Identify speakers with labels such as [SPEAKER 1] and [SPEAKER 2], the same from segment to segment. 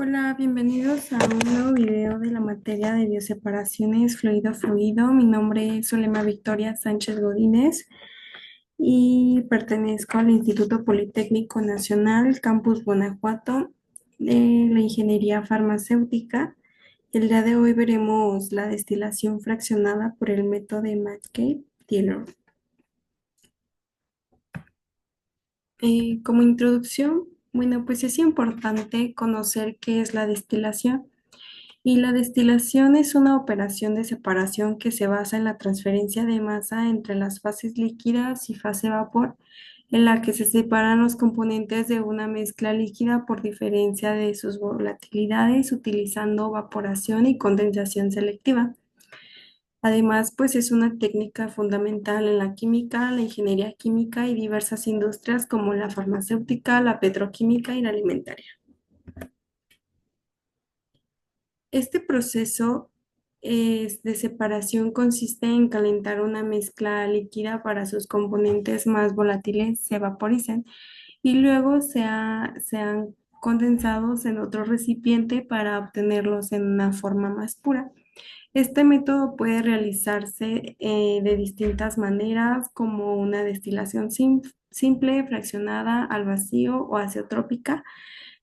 [SPEAKER 1] Hola, bienvenidos a un nuevo video de la materia de bioseparaciones fluido-fluido. Mi nombre es Zulema Victoria Sánchez Godínez y pertenezco al Instituto Politécnico Nacional, Campus Guanajuato, de la Ingeniería Farmacéutica. El día de hoy veremos la destilación fraccionada por el método de Mackay-Taylor. Como introducción, bueno, pues es importante conocer qué es la destilación. Y la destilación es una operación de separación que se basa en la transferencia de masa entre las fases líquidas y fase vapor, en la que se separan los componentes de una mezcla líquida por diferencia de sus volatilidades utilizando evaporación y condensación selectiva. Además, pues es una técnica fundamental en la química, la ingeniería química y diversas industrias como la farmacéutica, la petroquímica y la alimentaria. Este proceso de separación consiste en calentar una mezcla líquida para sus componentes más volátiles se vaporicen y luego sean condensados en otro recipiente para obtenerlos en una forma más pura. Este método puede realizarse de distintas maneras, como una destilación simple, fraccionada, al vacío o azeotrópica,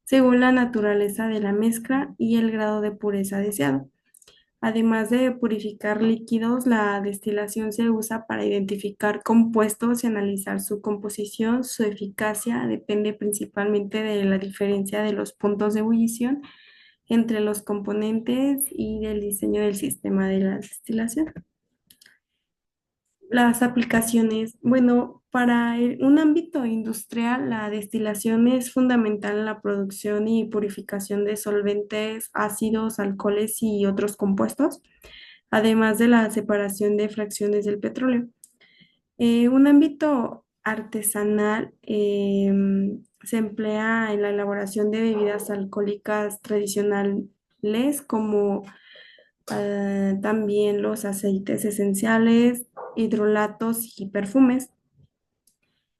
[SPEAKER 1] según la naturaleza de la mezcla y el grado de pureza deseado. Además de purificar líquidos, la destilación se usa para identificar compuestos y analizar su composición. Su eficacia depende principalmente de la diferencia de los puntos de ebullición entre los componentes y del diseño del sistema de la destilación. Las aplicaciones, bueno, para un ámbito industrial, la destilación es fundamental en la producción y purificación de solventes, ácidos, alcoholes y otros compuestos, además de la separación de fracciones del petróleo. Un ámbito artesanal se emplea en la elaboración de bebidas alcohólicas tradicionales como también los aceites esenciales, hidrolatos y perfumes.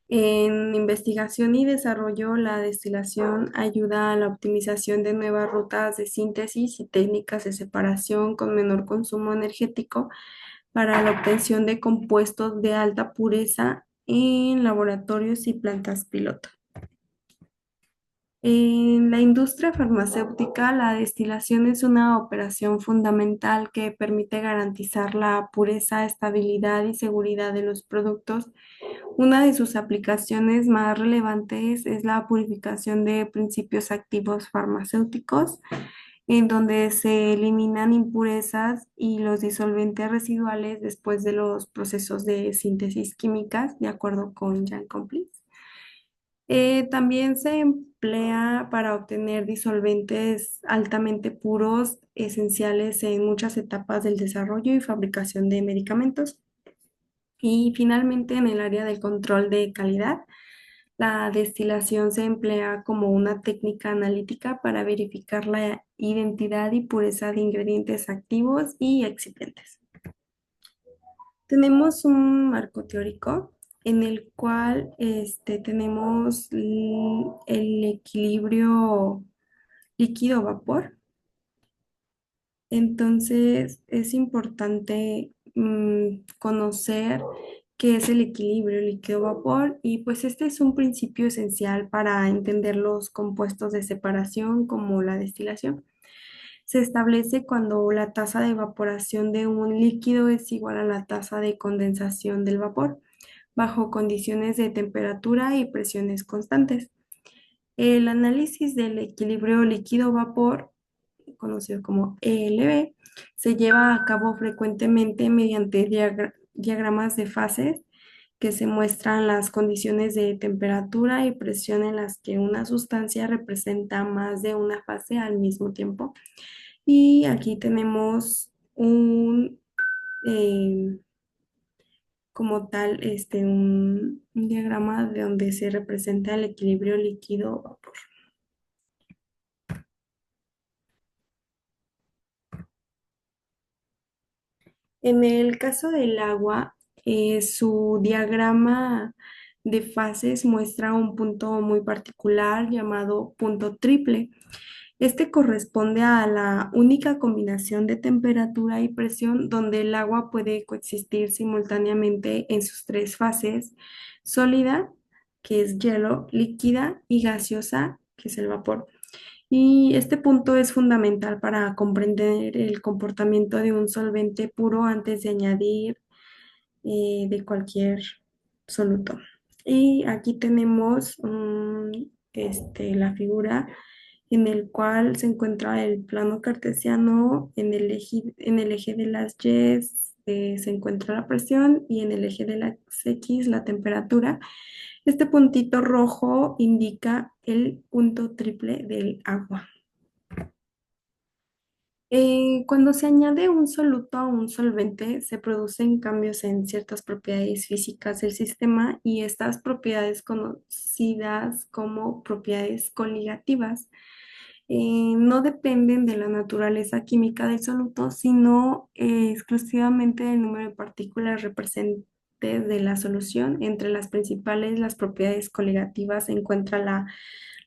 [SPEAKER 1] En investigación y desarrollo, la destilación ayuda a la optimización de nuevas rutas de síntesis y técnicas de separación con menor consumo energético para la obtención de compuestos de alta pureza en laboratorios y plantas piloto. En la industria farmacéutica, la destilación es una operación fundamental que permite garantizar la pureza, estabilidad y seguridad de los productos. Una de sus aplicaciones más relevantes es la purificación de principios activos farmacéuticos, en donde se eliminan impurezas y los disolventes residuales después de los procesos de síntesis químicas, de acuerdo con Jan Compliance. También se emplea para obtener disolventes altamente puros, esenciales en muchas etapas del desarrollo y fabricación de medicamentos. Y finalmente, en el área del control de calidad, la destilación se emplea como una técnica analítica para verificar la identidad y pureza de ingredientes activos y excipientes. Tenemos un marco teórico en el cual tenemos el equilibrio líquido-vapor. Entonces es importante conocer qué es el equilibrio líquido-vapor y pues este es un principio esencial para entender los compuestos de separación como la destilación. Se establece cuando la tasa de evaporación de un líquido es igual a la tasa de condensación del vapor bajo condiciones de temperatura y presiones constantes. El análisis del equilibrio líquido-vapor, conocido como ELV, se lleva a cabo frecuentemente mediante diagramas de fases que se muestran las condiciones de temperatura y presión en las que una sustancia representa más de una fase al mismo tiempo. Y aquí tenemos eh, como tal, un diagrama de donde se representa el equilibrio líquido-vapor. En el caso del agua, su diagrama de fases muestra un punto muy particular llamado punto triple. Este corresponde a la única combinación de temperatura y presión donde el agua puede coexistir simultáneamente en sus tres fases: sólida, que es hielo, líquida y gaseosa, que es el vapor. Y este punto es fundamental para comprender el comportamiento de un solvente puro antes de añadir de cualquier soluto. Y aquí tenemos la figura en el cual se encuentra el plano cartesiano, en el eje de las Y se encuentra la presión y en el eje de las X la temperatura. Este puntito rojo indica el punto triple del agua. Cuando se añade un soluto a un solvente, se producen cambios en ciertas propiedades físicas del sistema y estas propiedades conocidas como propiedades coligativas no dependen de la naturaleza química del soluto, sino exclusivamente del número de partículas representadas de la solución. Entre las principales, las propiedades coligativas se encuentra la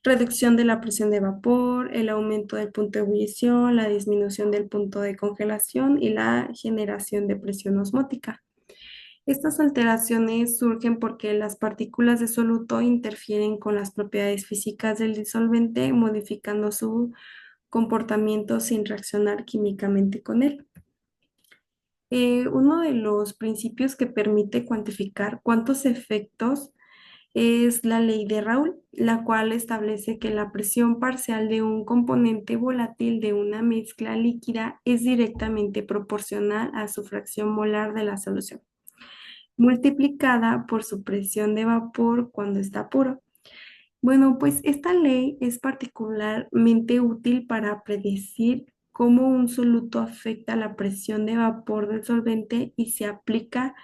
[SPEAKER 1] reducción de la presión de vapor, el aumento del punto de ebullición, la disminución del punto de congelación y la generación de presión osmótica. Estas alteraciones surgen porque las partículas de soluto interfieren con las propiedades físicas del disolvente, modificando su comportamiento sin reaccionar químicamente con él. Uno de los principios que permite cuantificar cuántos efectos es la ley de Raoult, la cual establece que la presión parcial de un componente volátil de una mezcla líquida es directamente proporcional a su fracción molar de la solución, multiplicada por su presión de vapor cuando está puro. Bueno, pues esta ley es particularmente útil para predecir cómo un soluto afecta la presión de vapor del solvente y se aplica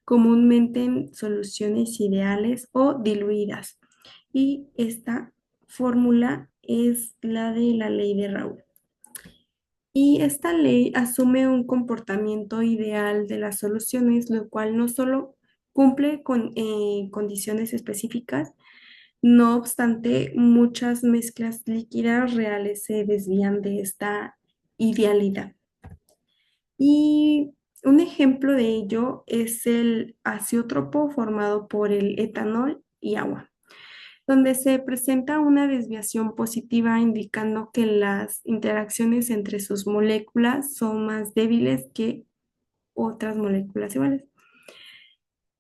[SPEAKER 1] comúnmente en soluciones ideales o diluidas. Y esta fórmula es la de la ley de Raoult. Y esta ley asume un comportamiento ideal de las soluciones, lo cual no solo cumple con condiciones específicas, no obstante, muchas mezclas líquidas reales se desvían de esta idealidad. Y un ejemplo de ello es el azeótropo formado por el etanol y agua, donde se presenta una desviación positiva indicando que las interacciones entre sus moléculas son más débiles que otras moléculas iguales.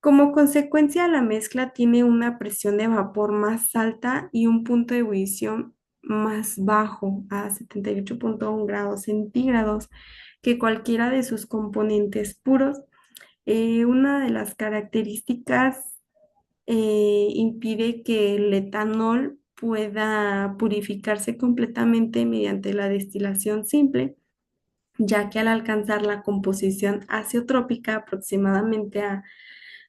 [SPEAKER 1] Como consecuencia, la mezcla tiene una presión de vapor más alta y un punto de ebullición más bajo, a 78,1 grados centígrados, que cualquiera de sus componentes puros. Una de las características impide que el etanol pueda purificarse completamente mediante la destilación simple, ya que al alcanzar la composición azeotrópica aproximadamente a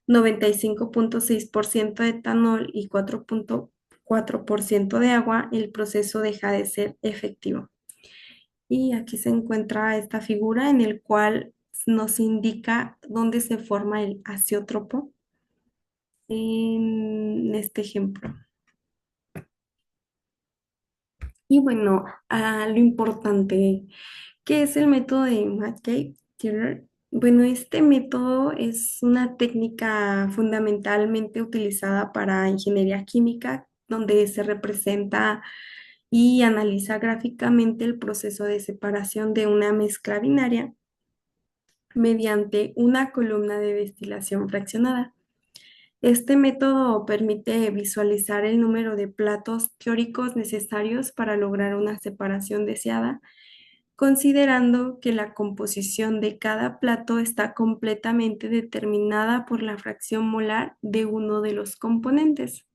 [SPEAKER 1] 95,6% de etanol y 4,4% de agua, el proceso deja de ser efectivo. Y aquí se encuentra esta figura en el cual nos indica dónde se forma el azeótropo en este ejemplo. Y bueno, lo importante, ¿qué es el método de Mackay-Tyrer? Bueno, este método es una técnica fundamentalmente utilizada para ingeniería química, donde se representa y analiza gráficamente el proceso de separación de una mezcla binaria mediante una columna de destilación fraccionada. Este método permite visualizar el número de platos teóricos necesarios para lograr una separación deseada, considerando que la composición de cada plato está completamente determinada por la fracción molar de uno de los componentes.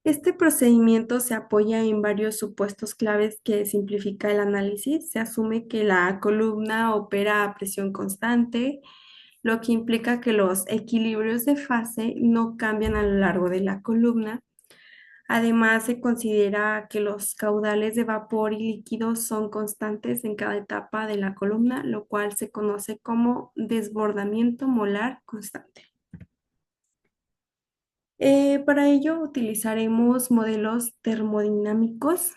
[SPEAKER 1] Este procedimiento se apoya en varios supuestos claves que simplifica el análisis. Se asume que la columna opera a presión constante, lo que implica que los equilibrios de fase no cambian a lo largo de la columna. Además, se considera que los caudales de vapor y líquidos son constantes en cada etapa de la columna, lo cual se conoce como desbordamiento molar constante. Para ello utilizaremos modelos termodinámicos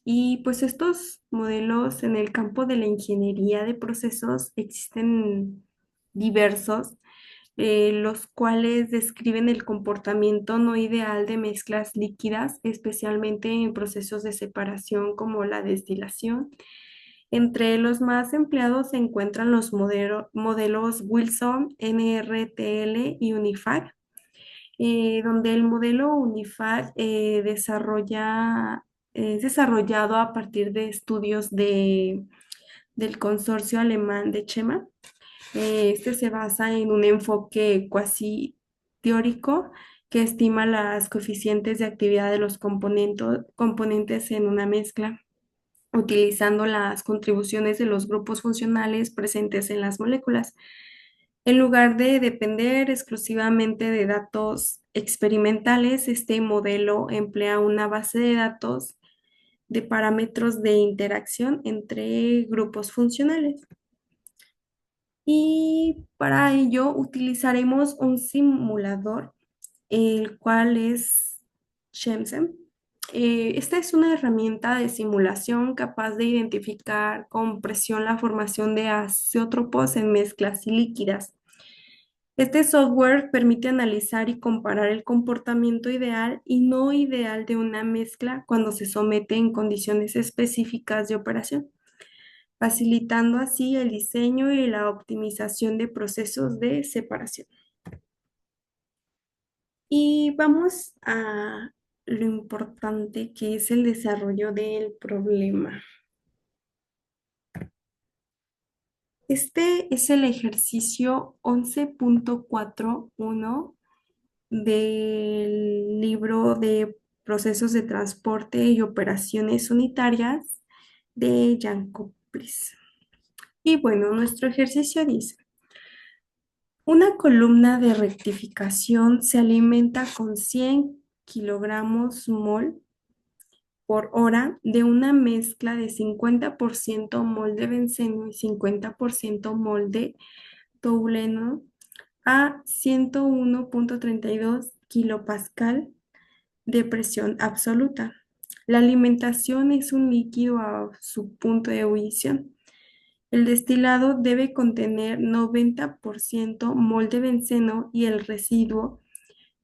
[SPEAKER 1] Y pues estos modelos en el campo de la ingeniería de procesos existen diversos, los cuales describen el comportamiento no ideal de mezclas líquidas, especialmente en procesos de separación como la destilación. Entre los más empleados se encuentran los modelos Wilson, NRTL y UNIFAC, donde el modelo UNIFAC es desarrollado a partir de estudios del consorcio alemán de CHEMA. Este se basa en un enfoque cuasi teórico que estima las coeficientes de actividad de los componentes en una mezcla, utilizando las contribuciones de los grupos funcionales presentes en las moléculas. En lugar de depender exclusivamente de datos experimentales, este modelo emplea una base de datos de parámetros de interacción entre grupos funcionales. Y para ello utilizaremos un simulador, el cual es Shemsem. Esta es una herramienta de simulación capaz de identificar con presión la formación de azeótropos en mezclas líquidas. Este software permite analizar y comparar el comportamiento ideal y no ideal de una mezcla cuando se somete en condiciones específicas de operación, facilitando así el diseño y la optimización de procesos de separación. Y vamos a lo importante que es el desarrollo del problema. Este es el ejercicio 11.41 del libro de procesos de transporte y operaciones unitarias de Jankoplis. Y bueno, nuestro ejercicio dice: una columna de rectificación se alimenta con 100 kilogramos mol por hora de una mezcla de 50% mol de benceno y 50% mol de touleno a 101.32 kilopascal de presión absoluta. La alimentación es un líquido a su punto de ebullición. El destilado debe contener 90% mol de benceno y el residuo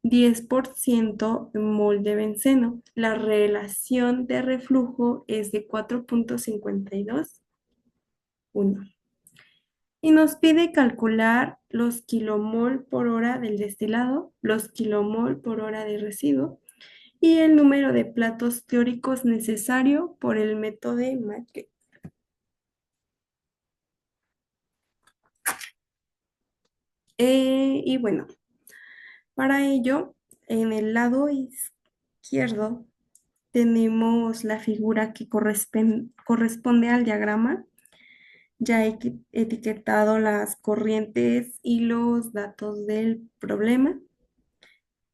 [SPEAKER 1] 10% mol de benceno. La relación de reflujo es de 4.52:1. Y nos pide calcular los kilomol por hora del destilado, los kilomol por hora de residuo y el número de platos teóricos necesario por el método de Mackey. Y bueno, para ello, en el lado izquierdo tenemos la figura que corresponde al diagrama. Ya he etiquetado las corrientes y los datos del problema.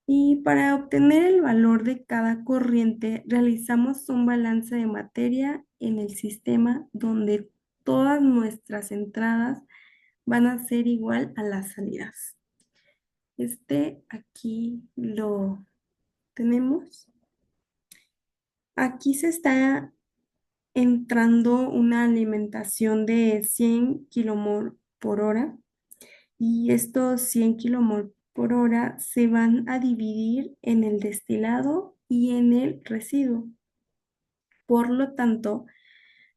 [SPEAKER 1] Y para obtener el valor de cada corriente, realizamos un balance de materia en el sistema donde todas nuestras entradas van a ser igual a las salidas. Aquí lo tenemos. Aquí se está entrando una alimentación de 100 kilomol por hora y estos 100 kilomol por hora se van a dividir en el destilado y en el residuo. Por lo tanto,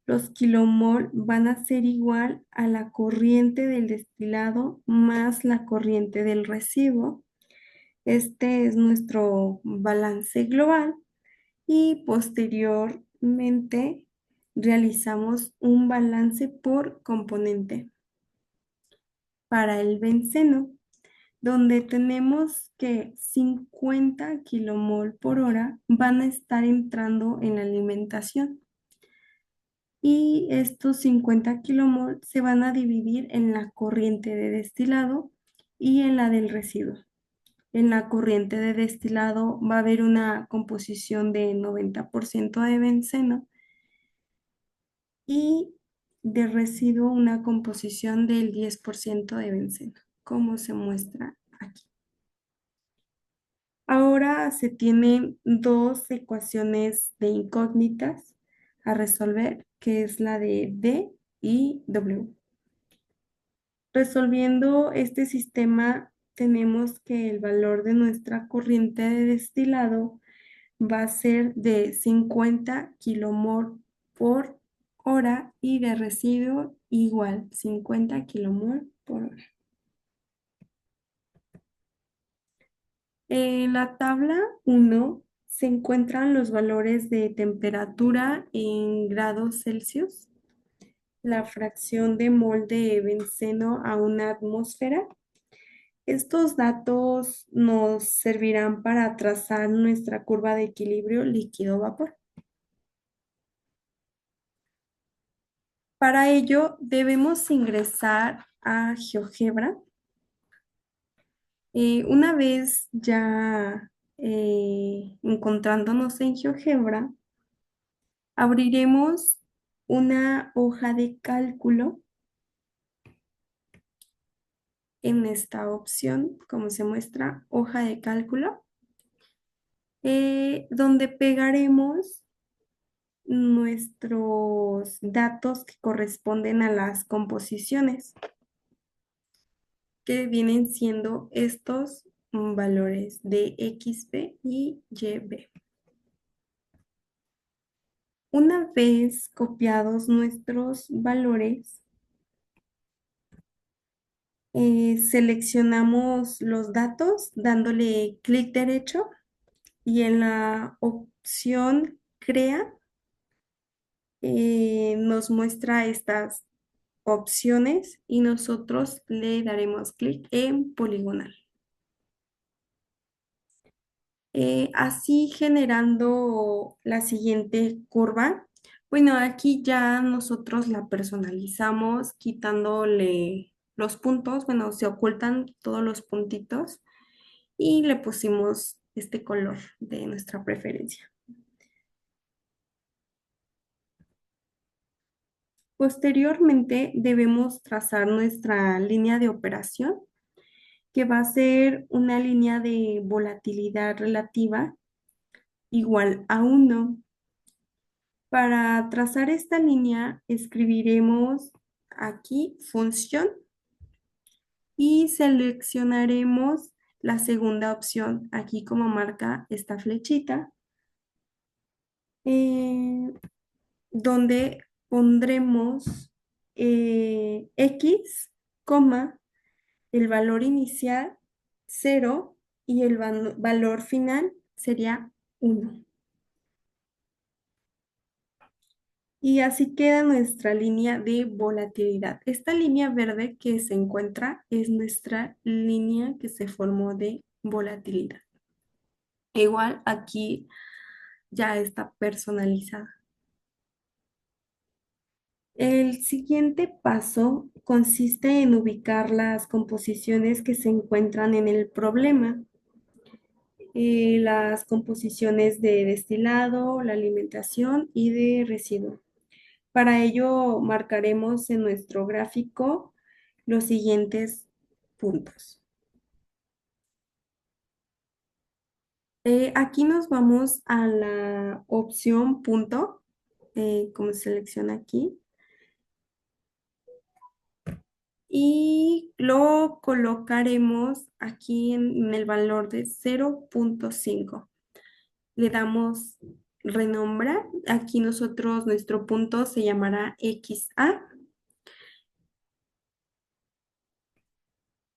[SPEAKER 1] los kilomol van a ser igual a la corriente del destilado más la corriente del residuo. Este es nuestro balance global y posteriormente realizamos un balance por componente para el benceno, donde tenemos que 50 kilomol por hora van a estar entrando en la alimentación y estos 50 kilomol se van a dividir en la corriente de destilado y en la del residuo. En la corriente de destilado va a haber una composición de 90% de benceno y de residuo una composición del 10% de benceno, como se muestra aquí. Ahora se tienen dos ecuaciones de incógnitas a resolver, que es la de D y W. Resolviendo este sistema, tenemos que el valor de nuestra corriente de destilado va a ser de 50 kilomol por hora y de residuo igual, 50 kilomol por hora. En la tabla 1 se encuentran los valores de temperatura en grados Celsius, la fracción de mol de benceno a una atmósfera. Estos datos nos servirán para trazar nuestra curva de equilibrio líquido-vapor. Para ello debemos ingresar a GeoGebra. Una vez ya encontrándonos en GeoGebra, abriremos una hoja de cálculo en esta opción, como se muestra, hoja de cálculo, donde pegaremos nuestros datos que corresponden a las composiciones, que vienen siendo estos valores de XB y YB. Una vez copiados nuestros valores, seleccionamos los datos dándole clic derecho y en la opción Crea nos muestra estas opciones y nosotros le daremos clic en poligonal. Así generando la siguiente curva. Bueno, aquí ya nosotros la personalizamos quitándole los puntos. Bueno, se ocultan todos los puntitos y le pusimos este color de nuestra preferencia. Posteriormente debemos trazar nuestra línea de operación, que va a ser una línea de volatilidad relativa igual a 1. Para trazar esta línea, escribiremos aquí función y seleccionaremos la segunda opción, aquí como marca esta flechita, eh, donde pondremos X, coma, el valor inicial 0 y el valor final sería 1. Y así queda nuestra línea de volatilidad. Esta línea verde que se encuentra es nuestra línea que se formó de volatilidad. Igual aquí ya está personalizada. El siguiente paso consiste en ubicar las composiciones que se encuentran en el problema. Las composiciones de destilado, la alimentación y de residuo. Para ello marcaremos en nuestro gráfico los siguientes puntos. Aquí nos vamos a la opción punto, como se selecciona aquí, y lo colocaremos aquí en el valor de 0.5. Le damos renombrar. Aquí nosotros, nuestro punto se llamará XA.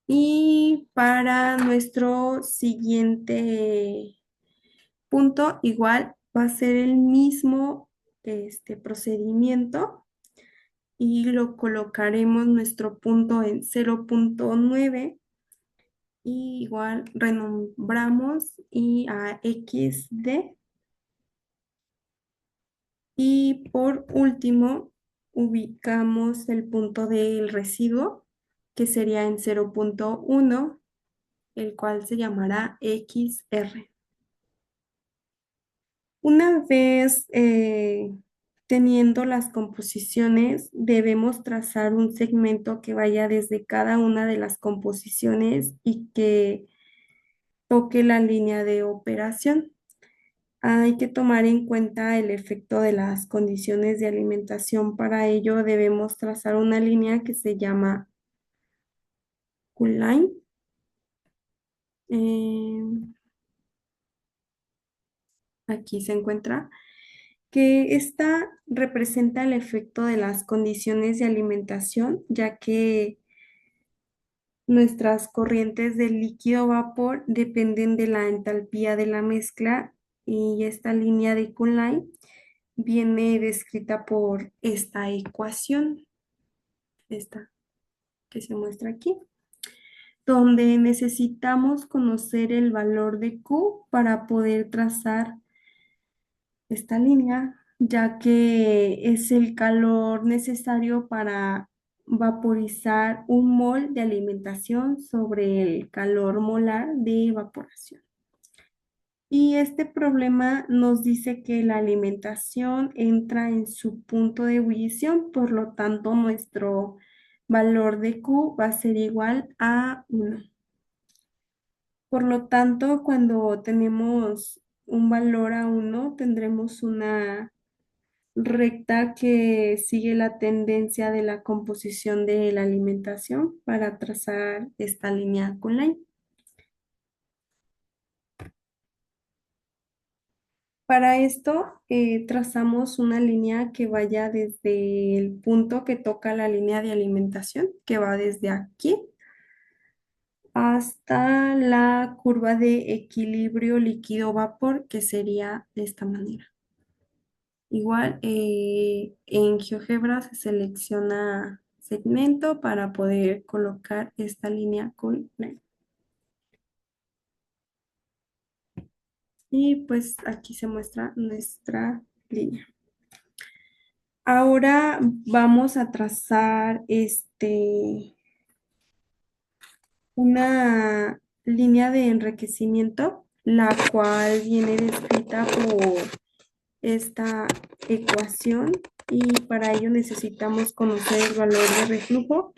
[SPEAKER 1] Y para nuestro siguiente punto, igual va a ser el mismo procedimiento y lo colocaremos nuestro punto en 0.9 y igual renombramos y a XD. Y por último, ubicamos el punto del residuo, que sería en 0.1, el cual se llamará XR. Una vez teniendo las composiciones, debemos trazar un segmento que vaya desde cada una de las composiciones y que toque la línea de operación. Hay que tomar en cuenta el efecto de las condiciones de alimentación. Para ello debemos trazar una línea que se llama Q-line. Eh, Aquí se encuentra que esta representa el efecto de las condiciones de alimentación, ya que nuestras corrientes de líquido vapor dependen de la entalpía de la mezcla y esta línea de Q-line viene descrita por esta ecuación, esta que se muestra aquí, donde necesitamos conocer el valor de Q para poder trazar esta línea, ya que es el calor necesario para vaporizar un mol de alimentación sobre el calor molar de evaporación. Y este problema nos dice que la alimentación entra en su punto de ebullición, por lo tanto nuestro valor de Q va a ser igual a 1. Por lo tanto, cuando tenemos un valor a 1, tendremos una recta que sigue la tendencia de la composición de la alimentación para trazar esta línea con line. Para esto, trazamos una línea que vaya desde el punto que toca la línea de alimentación, que va desde aquí hasta la curva de equilibrio líquido-vapor, que sería de esta manera. Igual, en GeoGebra se selecciona segmento para poder colocar esta línea con line. Y pues aquí se muestra nuestra línea. Ahora vamos a trazar una línea de enriquecimiento, la cual viene descrita por esta ecuación y para ello necesitamos conocer el valor de reflujo,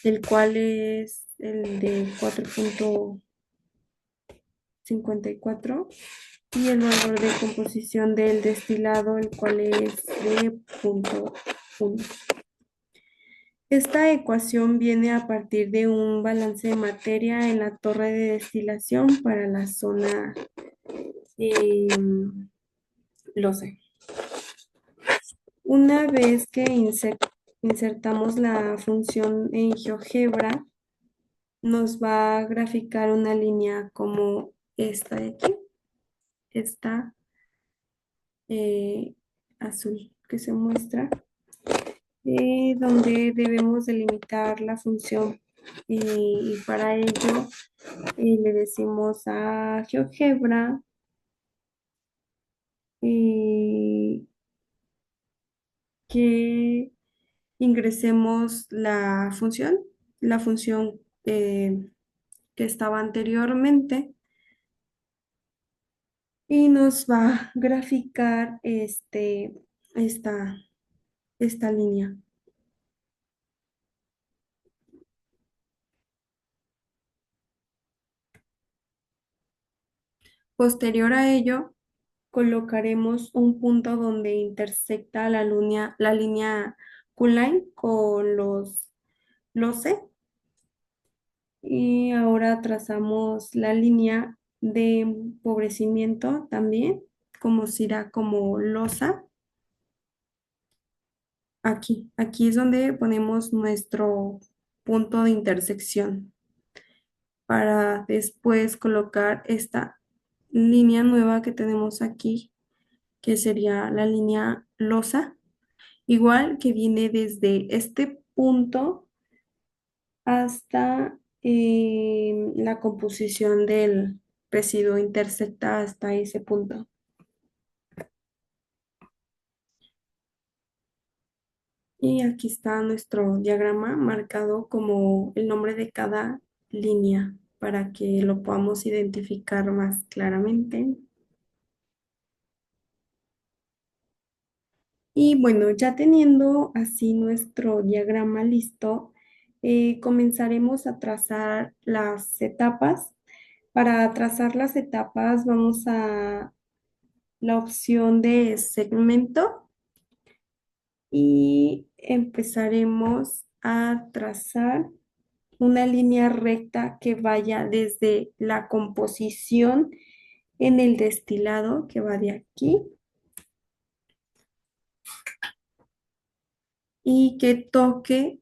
[SPEAKER 1] el cual es el de 4,54 y el valor de composición del destilado, el cual es de 0,1. Esta ecuación viene a partir de un balance de materia en la torre de destilación para la zona LOCE. Una vez que insertamos la función en GeoGebra, nos va a graficar una línea como esta de aquí, esta azul que se muestra, donde debemos delimitar la función y para ello le decimos a GeoGebra eh, que ingresemos la función que estaba anteriormente y nos va a graficar esta, esta línea. Posterior a ello, colocaremos un punto donde intersecta la línea Q-line con los C. Y ahora trazamos la línea de empobrecimiento también, como será como losa. Aquí es donde ponemos nuestro punto de intersección para después colocar esta línea nueva que tenemos aquí, que sería la línea losa, igual que viene desde este punto hasta la composición del residuo intersecta hasta ese punto. Y aquí está nuestro diagrama marcado como el nombre de cada línea para que lo podamos identificar más claramente. Y bueno, ya teniendo así nuestro diagrama listo, comenzaremos a trazar las etapas. Para trazar las etapas vamos a la opción de segmento y empezaremos a trazar una línea recta que vaya desde la composición en el destilado, que va de aquí, y que toque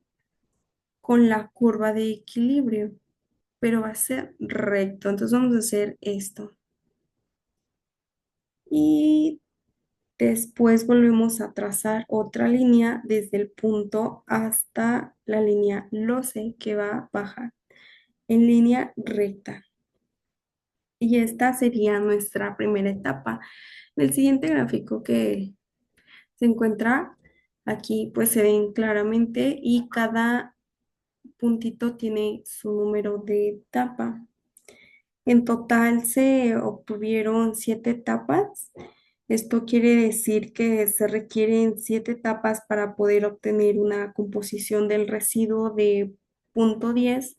[SPEAKER 1] con la curva de equilibrio, pero va a ser recto. Entonces vamos a hacer esto. Y después volvemos a trazar otra línea desde el punto hasta la línea loce que va a bajar en línea recta. Y esta sería nuestra primera etapa. El siguiente gráfico que se encuentra aquí, pues se ven claramente y cada puntito tiene su número de etapa. En total se obtuvieron 7 etapas. Esto quiere decir que se requieren 7 etapas para poder obtener una composición del residuo de punto 10.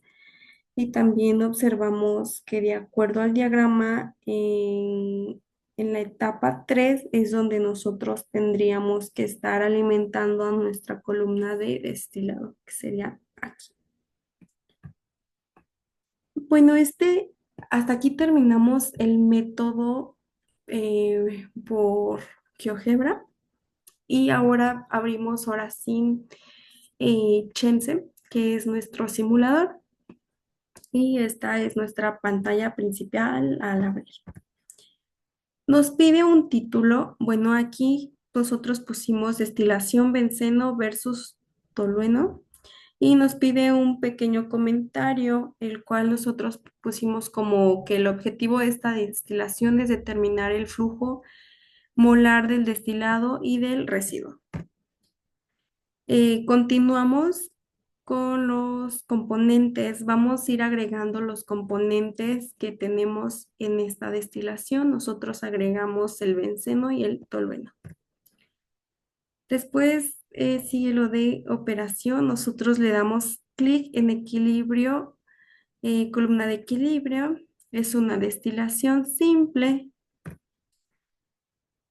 [SPEAKER 1] Y también observamos que de acuerdo al diagrama, en la etapa 3 es donde nosotros tendríamos que estar alimentando a nuestra columna de destilado, que sería aquí. Bueno, hasta aquí terminamos el método por GeoGebra y ahora sí Chense, que es nuestro simulador. Y esta es nuestra pantalla principal al abrir. Nos pide un título. Bueno, aquí nosotros pusimos destilación benceno versus tolueno y nos pide un pequeño comentario, el cual nosotros pusimos como que el objetivo de esta destilación es determinar el flujo molar del destilado y del residuo. Continuamos con los componentes. Vamos a ir agregando los componentes que tenemos en esta destilación. Nosotros agregamos el benceno y el tolueno. Después sigue lo de operación. Nosotros le damos clic en equilibrio, columna de equilibrio. Es una destilación simple.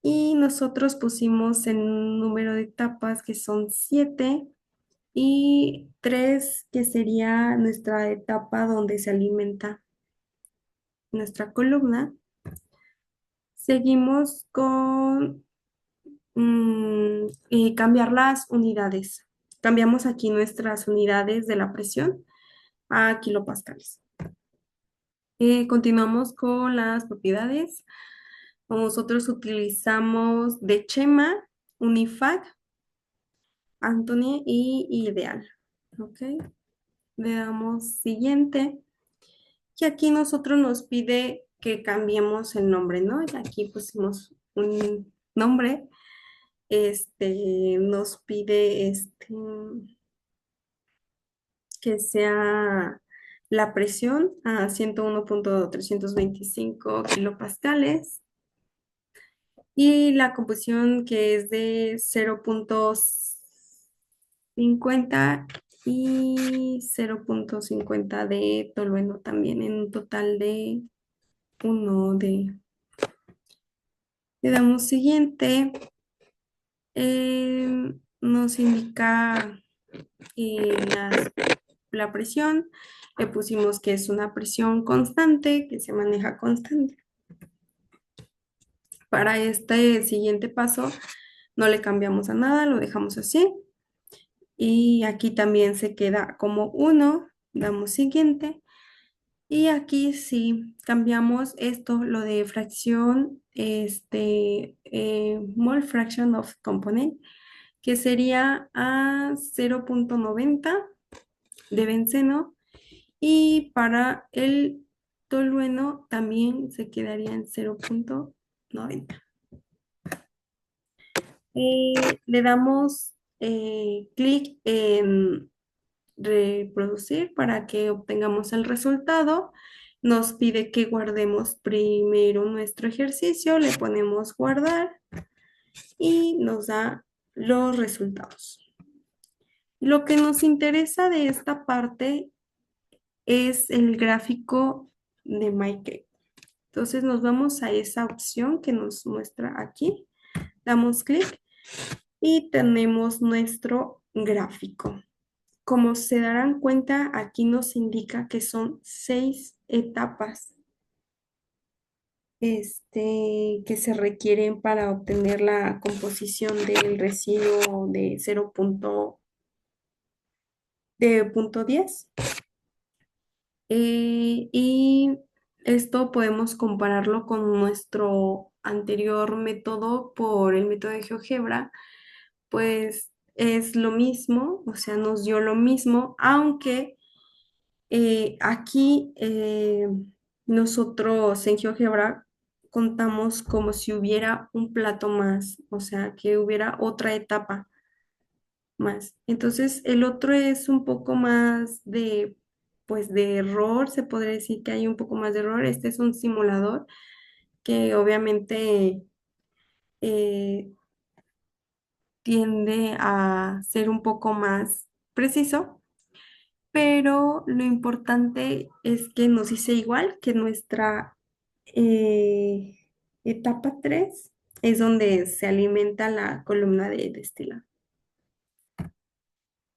[SPEAKER 1] Y nosotros pusimos el número de etapas que son 7. Y 3, que sería nuestra etapa donde se alimenta nuestra columna. Seguimos con cambiar las unidades. Cambiamos aquí nuestras unidades de la presión a kilopascales. Continuamos con las propiedades. Nosotros utilizamos de Chema, Unifac, Anthony y Ideal. ¿Ok? Le damos siguiente. Y aquí nosotros nos pide que cambiemos el nombre, ¿no? Y aquí pusimos un nombre. Nos pide que sea la presión a 101.325 kilopascales y la composición que es de 0.50 y 0.50 de tolueno también, en un total de 1 de. Le damos siguiente. Nos indica la presión. Le pusimos que es una presión constante, que se maneja constante. Para este siguiente paso no le cambiamos a nada, lo dejamos así. Y aquí también se queda como 1. Damos siguiente. Y aquí sí cambiamos esto, lo de fracción, mole fraction of component, que sería a 0.90 de benceno y para el tolueno también se quedaría en 0.90. Le damos clic en reproducir para que obtengamos el resultado. Nos pide que guardemos primero nuestro ejercicio, le ponemos guardar y nos da los resultados. Lo que nos interesa de esta parte es el gráfico de MyCake. Entonces nos vamos a esa opción que nos muestra aquí, damos clic y tenemos nuestro gráfico. Como se darán cuenta, aquí nos indica que son 6 etapas que se requieren para obtener la composición del residuo de 0.10. Y esto podemos compararlo con nuestro anterior método por el método de GeoGebra, pues es lo mismo, o sea, nos dio lo mismo, aunque aquí nosotros en GeoGebra contamos como si hubiera un plato más, o sea, que hubiera otra etapa más. Entonces, el otro es un poco más pues, de error, se podría decir que hay un poco más de error. Este es un simulador que obviamente eh, tiende a ser un poco más preciso, pero lo importante es que nos dice igual que nuestra eh, etapa 3 es donde se alimenta la columna de destilado.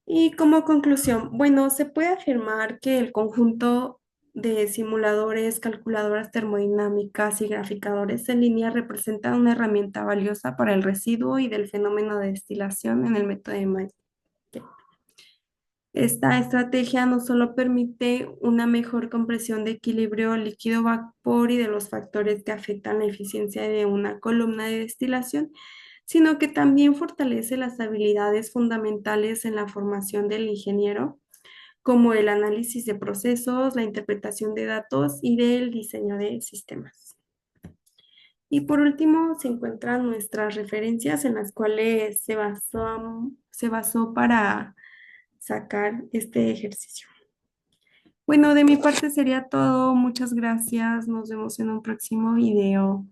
[SPEAKER 1] Y como conclusión, bueno, se puede afirmar que el conjunto de simuladores, calculadoras termodinámicas y graficadores en línea representa una herramienta valiosa para el residuo y del fenómeno de destilación en el método de Maillard. Esta estrategia no solo permite una mejor compresión de equilibrio líquido-vapor y de los factores que afectan la eficiencia de una columna de destilación, sino que también fortalece las habilidades fundamentales en la formación del ingeniero, como el análisis de procesos, la interpretación de datos y del diseño de sistemas. Y por último, se encuentran nuestras referencias en las cuales se basó para sacar este ejercicio. Bueno, de mi parte sería todo. Muchas gracias. Nos vemos en un próximo video.